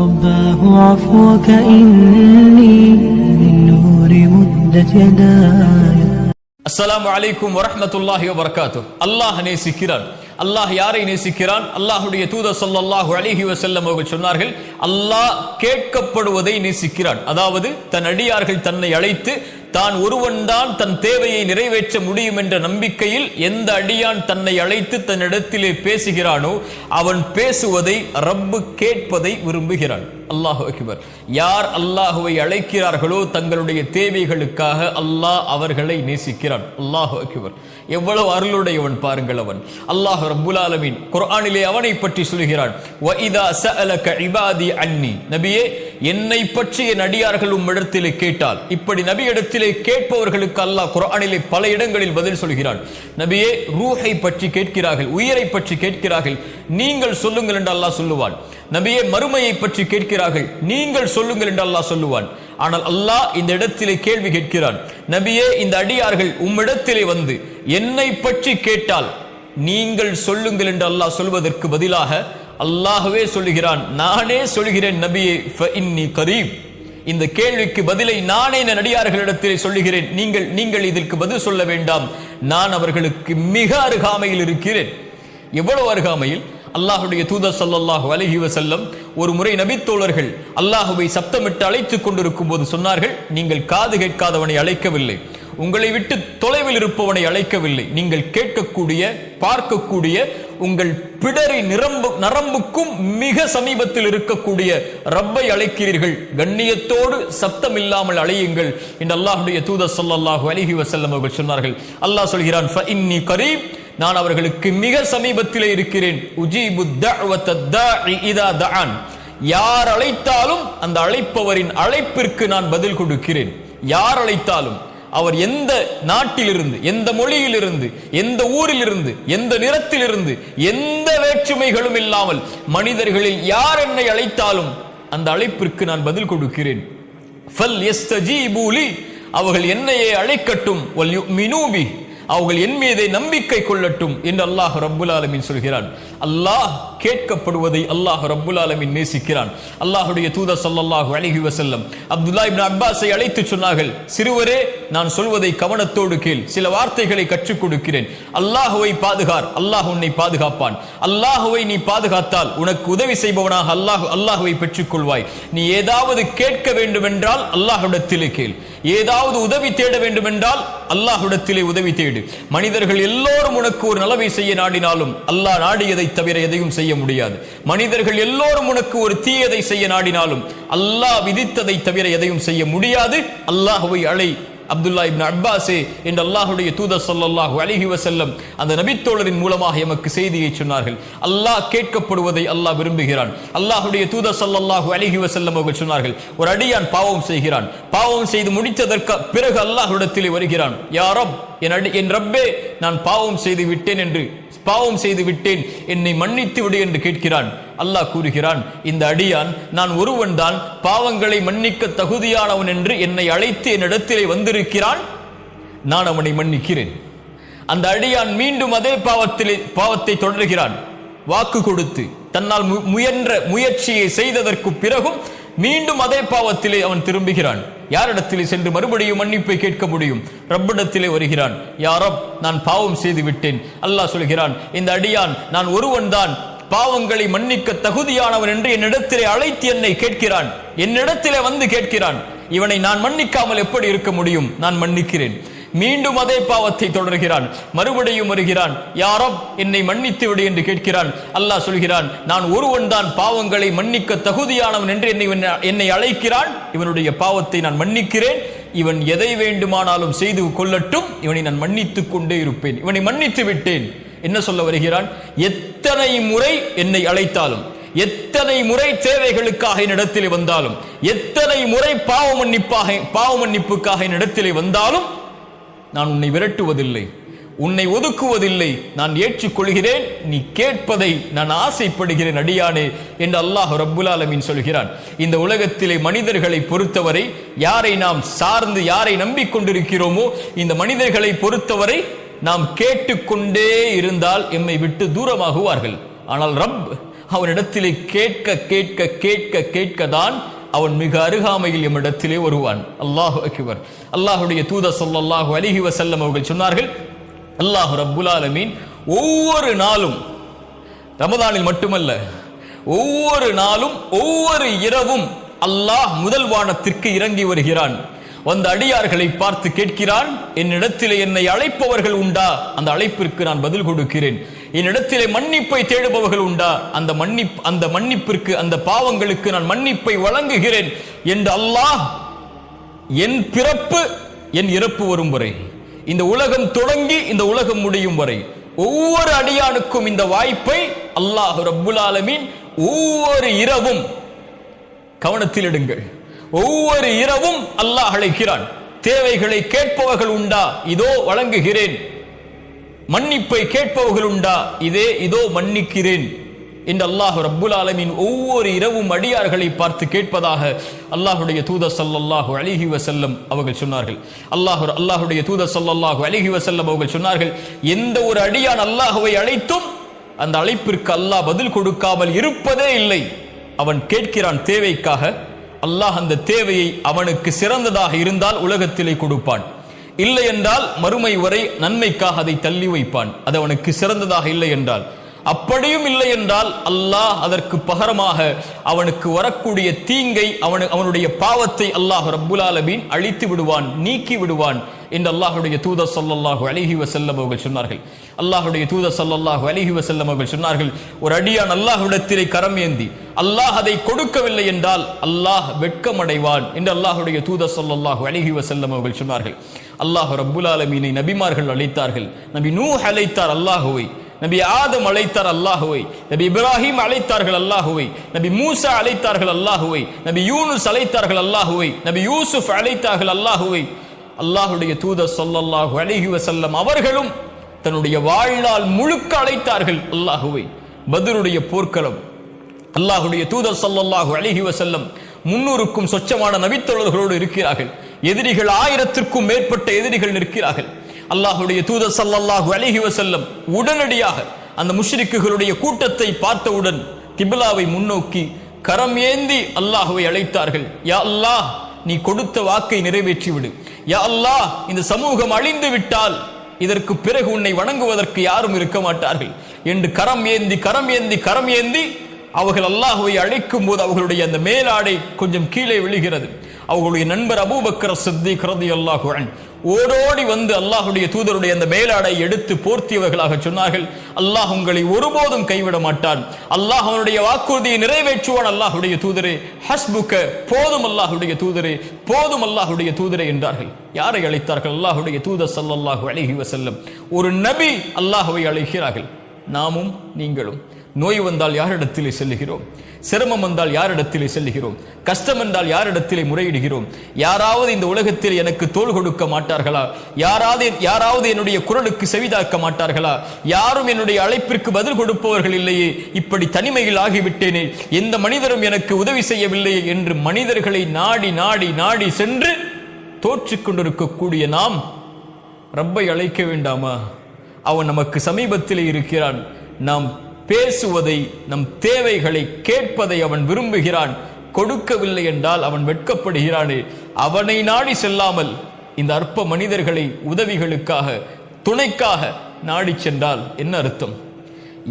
رباه عفوك إني من نور مدت يداي. அஸ்ஸலாமு அலைக்கும் வரஹ்மத்துல்லாஹி வபரகாத்துஹு. அல்லாஹ் நேசிக்கிறான். அல்லாஹ் யாரை நேசிக்கிறான்? அல்லாஹ்வுடைய தூதர் ஸல்லல்லாஹு அலைஹி வஸல்லம் அவர்கள் சொன்னார்கள், அல்லாஹ் கேட்கப்படுவதை நேசிக்கிறான். அதாவது தன் அடியார்கள் தன்னை அழைத்து தான் ஒருவன்தான் தன் தேவையை நிறைவேற்ற முடியும் என்ற நம்பிக்கையில் எந்த அடியான் தன்னை அழைத்து தன்னிடத்திலே பேசுகிறானோ அவன் பேசுவதை ரப்பு கேட்பதை விரும்புகிறான். அல்லாஹு அக்பர். யார் அல்லாஹுவை அழைக்கிறார்களோ தங்களுடைய தேவைகளுக்காக அல்லாஹ் அவர்களை நேசிக்கிறான். அல்லாஹு அக்பர். எவ்வளவு அருளுடையவன் பாருங்கள் அவன். அல்லாஹ் ரப்புல் ஆலமீன் குர்ஆனிலே அவனை பற்றி சொல்கிறான், வஇதா ஸஅலக இபாதி அன்னி. நபியே, என்னை பற்றி என் அடியார்கள் உம்மிடத்திலே கேட்டால், இப்படி நபியிடத்திலே கேட்பவர்களுக்கு அல்லாஹ் குர்ஆனிலே பல இடங்களில் பதில் சொல்கிறான். நபியே, ரூஹை பற்றி கேட்கிறார்கள், உயிரை பற்றி கேட்கிறார்கள், நீங்கள் சொல்லுங்கள் என்று அல்லாஹ் சொல்லுவான். நபியே, மறுமையை பற்றி கேட்கிறார்கள், நீங்கள் சொல்லுங்கள் என்று அல்லாஹ் சொல்லுவான். ஆனால் அல்லாஹ் இந்த இடத்திலே கேள்வி கேட்கிறான், நபியே, இந்த அடியார்கள் உம்மிடத்திலே வந்து என்னை பற்றி கேட்டால் நீங்கள் சொல்லுங்கள் என்று அல்லாஹ் சொல்வதற்கு பதிலாக அல்லாஹ்வே சொல்லுகிறான், நானே சொல்கிறேன் நபியே, ஃபஇன்னி கரீப். இந்த கேள்விக்கு பதிலை நானே என் அடியார்களிடத்திலே சொல்லுகிறேன், நீங்கள் இதற்கு பதில் சொல்ல வேண்டாம், நான் அவர்களுக்கு மிக அருகாமையில் இருக்கிறேன். எவ்வளவு அருகாமையில்? அல்லாஹ்வுடைய தூதர் ஸல்லல்லாஹு அலைஹி வஸல்லம் ஒரு முறை நபித்தோழர்கள் அல்லாஹ்வை சப்தமிட்டு அழைத்துக் கொண்டிருக்கும் போது சொன்னார்கள், நீங்கள் காது கேட்காதவனை அழைக்கவில்லை, உங்களை விட்டு தொலைவில் இருப்பவனை அழைக்கவில்லை, நீங்கள் கேட்கக்கூடிய பார்க்கக்கூடிய உங்கள் பிடரி நரம்புக்கும் மிக சமீபத்தில் இருக்கக்கூடிய ரப்பை அழைக்கிறீர்கள், கண்ணியத்தோடு சப்தம் இல்லாமல் அழையுங்கள் என்று அல்லாஹ்வுடைய தூதர் ஸல்லல்லாஹு அலைஹி வஸல்லம் அவர்கள் சொன்னார்கள். அல்லாஹ் சொல்கிறான், ஃபஇன்னி கரீப், நான் அவர்களுக்கு மிக சமீபத்திலே இருக்கிறேன். உஜீபு தஅவத்தத் தாஇ இதா தஆன். யார் அழைத்தாலும் அந்த அழைப்பவரின் அழைப்பிற்கு நான் பதில் கொடுக்கிறேன். யார் அழைத்தாலும், அவர் எந்த நாட்டிலிருந்து, எந்த மொழியிலிருந்து, எந்த ஊரிலிருந்து, எந்த நிறத்திலிருந்து, எந்த வேற்றுமைகளும் இல்லாமல் மனிதர்களில் யார் என்னை அழைத்தாலும் அந்த அழைப்பிற்கு நான் பதில் கொடுக்கிறேன். ஃபல் யஸ்தஜீபு லி, அவர்கள் என்னையே அழைக்கட்டும், வல் யுமினூ பி, அவர்கள் என் மீதே நம்பிக்கை கொள்ளட்டும் என்று அல்லாஹ் ரப்புல் ஆலமீன் சொல்கிறான். அல்லாஹ் கேட்கப்படுவதை அல்லாஹ் ரப்புல் ஆலமீன் நேசிக்கிறான். அல்லாஹ்வுடைய தூதர் ஸல்லல்லாஹு அலைஹி வஸல்லம் அப்துல்லாஹ் இப்னு அப்பாஸை அழைத்து சொன்னார்கள், சிறுவரே, நான் சொல்வதை கவனத்தோடு கேள், சில வார்த்தைகளை கற்றுக் கொடுக்கிறேன். அல்லாஹ்வை பாதுகார், அல்லாஹ் உன்னை பாதுகாப்பான். அல்லாஹ்வை நீ பாதுகாத்தால் உனக்கு உதவி செய்பவனாக அல்லாஹ்வை பெற்றுக் கொள்வாய். நீ ஏதாவது கேட்க வேண்டும் என்றால் அல்லாஹ்விடத்திலே கேள், ஏதாவது உதவி தேட வேண்டும் என்றால் அல்லாஹ்விடத்திலே உதவி தேடு. மனிதர்கள் எல்லோரும் உனக்கு ஒரு நலவை செய்ய நாடினாலும் அல்லாஹ் நாடியதை தவிர எதையும் செய்ய முடியாது. மனிதர்கள் எல்லோரும் உனக்கு ஒரு தீயதை செய்ய நாடினாலும் அல்லாஹ் விதித்ததை தவிர எதையும் செய்ய முடியாது. அல்லாஹ்வை அழை. அப்துல்லாஹ் இப்னு அப்பாஸே என்று அல்லாஹ்வுடைய தூதர் ஸல்லல்லாஹு அலைஹி வஸல்லம் அந்த நபித்தோழரின் மூலமாக எமக்கு செய்தியை சொன்னார்கள். அல்லாஹ் கேட்கப்படுவதை அல்லாஹ் விரும்புகிறான். அல்லாஹ்வுடைய தூதர் ஸல்லல்லாஹு அலைஹி வஸல்லம் அவர்கள் சொன்னார்கள், ஒரு அடியான் பாவம் செய்கிறான், பாவம் செய்து முடித்ததற்கு பிறகு அல்லாஹ்விடத்திலே வருகிறான், யா ரப், என் ரப்பே, நான் பாவம் செய்து விட்டேன், என்னை மன்னித்து விடு என்று கேட்கிறான். அல்லாஹ் கூறுகிறான், இந்த அடியான் நான் ஒருவன் தான் பாவங்களை மன்னிக்க தகுதியானவன் என்று என்னை அழைத்து என்னிடத்திலே வந்திருக்கிறான், நான் அவனை மன்னிக்கிறேன். அந்த அடியான் மீண்டும் அதே பாவத்தை தொடர்கிறான். வாக்கு கொடுத்து தன்னால் முயன்ற முயற்சியை செய்ததற்கு பிறகும் மீண்டும் அதே பாவத்திலே அவன் திரும்புகிறான். யாரிடத்திலே சென்று மறுபடியும் மன்னிப்பை கேட்க முடியும்? ரப்பிடத்திலே வருகிறான், யா ரப், நான் பாவம் செய்து விட்டேன். அல்லாஹ் சொல்கிறான், இந்த அடியான் நான் ஒருவன் தான் பாவங்களை மன்னிக்க தகுதியானவன் என்று என்னிடத்திலே அழைத்து என்னை கேட்கிறான், என்னிடத்திலே வந்து கேட்கிறான். இவனை நான் மன்னிக்காமல் எப்படி இருக்க முடியும்? நான் மன்னிக்கிறேன். மீண்டும் அதே பாவத்தை தொடர்கிறான். மறுபடியும் வருகிறான், யா ரப், என்னை மன்னித்து விடு என்று கேட்கிறான். அல்லாஹ் சொல்கிறான், நான் ஒருவன் தான் பாவங்களை மன்னிக்க தகுதியானவன் என்று என்னை அழைக்கிறான், இவனுடைய பாவத்தை நான் மன்னிக்கிறேன். இவன் எதை வேண்டுமானாலும் செய்து கொள்ளட்டும், இவனை நான் மன்னித்துக் கொண்டே இருப்பேன். இவனை மன்னித்து விட்டேன். என்ன சொல்ல வருகிறான்? எத்தனை முறை என்னை அழைத்தாலும், எத்தனை முறை தேவைகளுக்காக என்னிடத்திலே வந்தாலும், எத்தனை முறை பாவ மன்னிப்புக்காக என்னிடத்திலே வந்தாலும் நான் உன்னை விரட்டுவதில்லை, உன்னை ஒதுக்குவதில்லை, நான் ஏற்றுக்கொள்கிறேன். நீ கேட்பதை நான் ஆசைப்படுகிறேன் அடியானே என்று அல்லாஹ் ரப்புல் ஆலமீன் சொல்கிறான். இந்த உலகத்திலே மனிதர்களை பொறுத்தவரை, யாரை நாம் சார்ந்து யாரை நம்பிக்கொண்டிருக்கிறோமோ இந்த மனிதர்களை பொறுத்தவரை நாம் கேட்டுக்கொண்டே இருந்தால் எம்மை விட்டு தூரமாகுவார்கள். ஆனால் ரப் அவனிடத்திலே கேட்க கேட்க கேட்க கேட்கதான் அவன் மிக அருகாமையில் எம்மிடத்திலே வருவான். அல்லாஹு அக்பர். அல்லாஹுடைய தூதர் ஸல்லல்லாஹு அலைஹி வஸல்லம் அவர்கள் சொன்னார்கள், அல்லாஹ் ரப்புல் ஆலமீன் ஒவ்வொரு நாளும், ரமதானில் மட்டுமல்ல, ஒவ்வொரு நாளும் ஒவ்வொரு இரவும் அல்லாஹ் முதல் வானத்திற்கு இறங்கி வருகிறான். வந்த அடியார்களை பார்த்து கேட்கிறான், என்னிடத்திலே என்னை அழைப்பவர்கள் உண்டா? அந்த அழைப்பிற்கு நான் பதில் கொடுக்கிறேன். என்னிடத்திலே மன்னிப்பை தேடுபவர்கள் உண்டா? அந்த மன்னிப்பிற்கு, அந்த பாவங்களுக்கு நான் மன்னிப்பை வழங்குகிறேன் என்று அல்லாஹ் என் பிறப்பு என் இறப்பு வரும் வரை, இந்த உலகம் தொடங்கி இந்த உலகம் முடியும் வரை ஒவ்வொரு அடியானுக்கும் இந்த வாய்ப்பை அல்லாஹ் ரப்புல் ஆலமீன் ஒவ்வொரு இரவும், கவனத்தில் எடுங்கள், ஒவ்வொரு இரவும் அல்லாஹ் அழைக்கிறான். தேவைகளை கேட்பவர்கள் உண்டா? இதோ வழங்குகிறேன். மன்னிப்பை கேட்பவர்கள் உண்டா? இதோ மன்னிக்கிறேன் என்று அல்லாஹ் ரப்புல் ஆலமீன் ஒவ்வொரு இரவும் அடியார்களை பார்த்து கேட்பதாக அல்லாஹுடைய தூதர் ஸல்லல்லாஹு அலைஹி வஸல்லம் அவர்கள் சொன்னார்கள். அல்லாஹுடைய தூதர் ஸல்லல்லாஹு அலைஹி வஸல்லம் அவர்கள் சொன்னார்கள், எந்த ஒரு அடியான் அல்லாஹ்வை அழைத்தும் அந்த அழைப்பிற்கு அல்லாஹ் பதில் கொடுக்காமல் இருப்பதே இல்லை. அவன் கேட்கிறான் தேவைக்காக, அல்லாஹ் அந்த தேவையை அவனுக்கு சிறந்ததாக இருந்தால் உலகத்திலே கொடுப்பான். இல்லை என்றால் மறுமை வரை நன்மைக்காக அதை தள்ளி வைப்பான். அது அவனுக்கு சிறந்ததாக இல்லை என்றால். அப்படியும் இல்லை என்றால் அல்லாஹ் அதற்கு பகரமாக அவனுக்கு வரக்கூடிய தீங்கை, அவனுடைய பாவத்தை அல்லாஹ் ரப்புல் ஆலமீன் அழித்து விடுவான், நீக்கி விடுவான் என்று அல்லாஹுடைய தூதர் ஸல்லல்லாஹு அலைஹி வஸல்லம் அவர்கள் சொன்னார்கள். அல்லாஹுடைய தூதர் ஸல்லல்லாஹு அலைஹி வஸல்லம் அவர்கள் சொன்னார்கள், ஒரு அடியான் அல்லாஹ்விடத்திலே கரம் ஏந்தி அல்லாஹ் அதை கொடுக்கவில்லை என்றால் அல்லாஹ் வெட்கமடைவான் என்று அல்லாஹுடைய தூதர் ஸல்லல்லாஹு அலைஹி வஸல்லம் அவர்கள் சொன்னார்கள். அல்லாஹ் ரப்புல் ஆலமீனை நபிமார்கள் அழைத்தார்கள். நபி நூஹ் அழைத்தார் அல்லாஹுவை, நபி ஆதம் அழைத்தார் அல்லாஹுவை, நபி இப்ராஹிம் அழைத்தார்கள் அல்லாஹுவை, நபி மூசா அழைத்தார்கள் அல்லாஹுவை, நபி யூனுஸ் அழைத்தார்கள் அல்லாஹுவை, நபி யூசுப் அழைத்தார்கள் அல்லாஹுவை. அல்லாஹுடைய தூதர் ஸல்லல்லாஹு அலைஹி வஸல்லம் அவர்களும் தன்னுடைய வாழ்நாள் முழுக்க அழைத்தார்கள் அல்லாஹுவை. பத்ருடைய போர்க்களம், அல்லாஹுடைய தூதர் ஸல்லல்லாஹு அலைஹி வஸல்லம் 300க்கும் சொச்சமான நபித்தோழர்களோடு இருக்கிறார்கள். எதிரிகள் 1000த்திற்கும் மேற்பட்ட எதிரிகள் நிற்கிறார்கள். அல்லாஹுடைய தூதர் ஸல்லல்லாஹு அலைஹி வஸல்லம் உடனடியாக அந்த முஷ்ரிக்குகளுடைய கூட்டத்தை பார்த்தவுடன் கிப்லாவை முன்னோக்கி கரம் ஏந்தி அல்லாஹுவை அழைத்தார்கள். யா அல்லாஹ், நீ கொடுத்த வாக்கை நிறைவேற்றி விடு. யா அல்லாஹ், இந்த சமூகம் அழிந்து விட்டால் இதற்கு பிறகு உன்னை வணங்குவதற்கு யாரும் இருக்க மாட்டார்கள் என்று கரம் ஏந்தி கரம் ஏந்தி கரம் ஏந்தி அவர்கள் அல்லாஹுவை அழைக்கும் போது அவர்களுடைய அந்த மேலாடை கொஞ்சம் கீழே விழுகிறது. அவர்களுடைய நண்பர் அபூபக்கர் சித்திக் ரலியல்லாஹு அன்ஹு ஓடோடி வந்து அல்லாஹுடைய தூதருடைய அந்த மேலாடை எடுத்து போர்த்தியவர்களாக சொன்னார்கள், அல்லாஹ் உங்களை ஒருபோதும் கைவிட மாட்டான், அல்லாஹ் அவனுடைய வாக்குறுதியை நிறைவேற்றுவான். அல்லாஹுடைய தூதரே, ஹஸ்புக்க, போதும் அல்லாஹுடைய தூதரே, போதும் அல்லாஹுடைய தூதரே என்றார்கள். யாரை அழைத்தார்கள்? அல்லாஹுடைய தூதர் ஸல்லல்லாஹு அலைஹி வஸல்லம். ஒரு நபி அல்லாஹுவை அழைக்கிறார்கள். நாமும் நீங்களும் நோய் வந்தால் யாரிடத்திலே செல்லுகிறோம்? சிரமம் வந்தால் யாரிடத்திலே செல்லுகிறோம்? கஷ்டம் என்றால் யாரிடத்திலே முறையிடுகிறோம்? யாராவது இந்த உலகத்தில் எனக்கு தோள் கொடுக்க மாட்டார்களா? யாராவது என்னுடைய குரலுக்கு செவிதாக்க மாட்டார்களா? யாரும் என்னுடைய அழைப்பிற்கு பதில் கொடுப்பவர்கள் இல்லையே, இப்படி தனிமையில் ஆகிவிட்டேனே, எந்த மனிதரும் எனக்கு உதவி செய்யவில்லையே என்று மனிதர்களை நாடி நாடி நாடி சென்று தோற்றிக் கொண்டிருக்கக்கூடிய நாம் ரப்பை அழைக்க வேண்டாமா? அவன் நமக்கு சமீபத்திலே இருக்கிறான். நாம் பேசுவதை, நம் தேவைகளை கேட்பதை அவன் விரும்புகிறான். கொடுக்கவில்லை என்றால் அவன் வெட்கப்படுகிறானே. அவனை நாடி செல்லாமல் இந்த அற்ப மனிதர்களை உதவிகளுக்காக, துணைக்காக நாடி சென்றால் என்ன அர்த்தம்?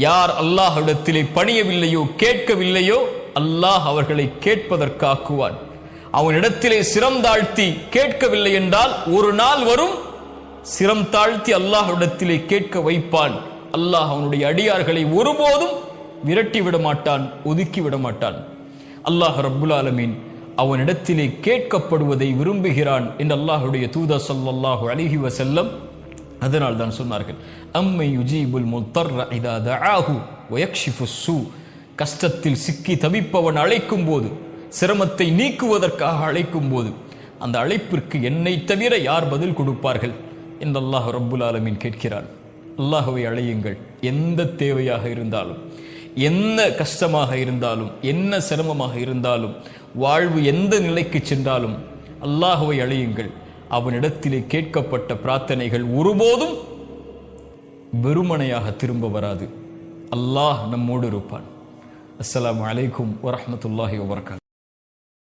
யார் அல்லாஹ்விடத்திலே பணியவில்லையோ, கேட்கவில்லையோ, அல்லாஹ் அவர்களை கேட்பதற்காக்குவான். அவனிடத்திலே சிரம் தாழ்த்தி கேட்கவில்லை என்றால் ஒரு நாள் வரும், சிரம் தாழ்த்தி அல்லாஹ்விடத்திலே கேட்க வைப்பான். அல்லாஹ் அவனுடைய அடியார்களை ஒருபோதும் விரட்டி விட மாட்டான், ஒதுக்கி விட மாட்டான். அல்லாஹ் ரப்புல் ஆலமீன் அவனிடத்திலே கேட்கப்படுவதை விரும்புகிறான் என்று அல்லாஹுடைய தூதர் ஸல்லல்லாஹு அலைஹி வஸல்லம் அதனால் தான் சொன்னார்கள், அம்மை யுஜீபுல் முத்தர்ர இதா தஆஹு வயக்ஷிஃபுஸ் ஸூ. கஷ்டத்தில் சிக்கி தவிப்பவன் அழைக்கும் போது, சிரமத்தை நீக்குவதற்காக அழைக்கும் போது, அந்த அழைப்பிற்கு என்னை தவிர யார் பதில் கொடுப்பார்கள் என்று அல்லாஹ் ரப்புல் ஆலமீன் கேட்கிறான். அல்லாஹுவை அழையுங்கள். எந்த தேவையாக இருந்தாலும், என்ன கஷ்டமாக இருந்தாலும், என்ன சிரமமாக இருந்தாலும், வாழ்வு எந்த நிலைக்கு சென்றாலும் அல்லாஹுவை அழையுங்கள். அவனிடத்திலே கேட்கப்பட்ட பிரார்த்தனைகள் ஒருபோதும் வெறுமனையாக திரும்ப வராது. அல்லாஹ் நம்மோடு இருப்பான். அஸ்ஸலாமு அலைக்கும் வரஹ்மத்துல்லாஹி வபரகாத்துஹு.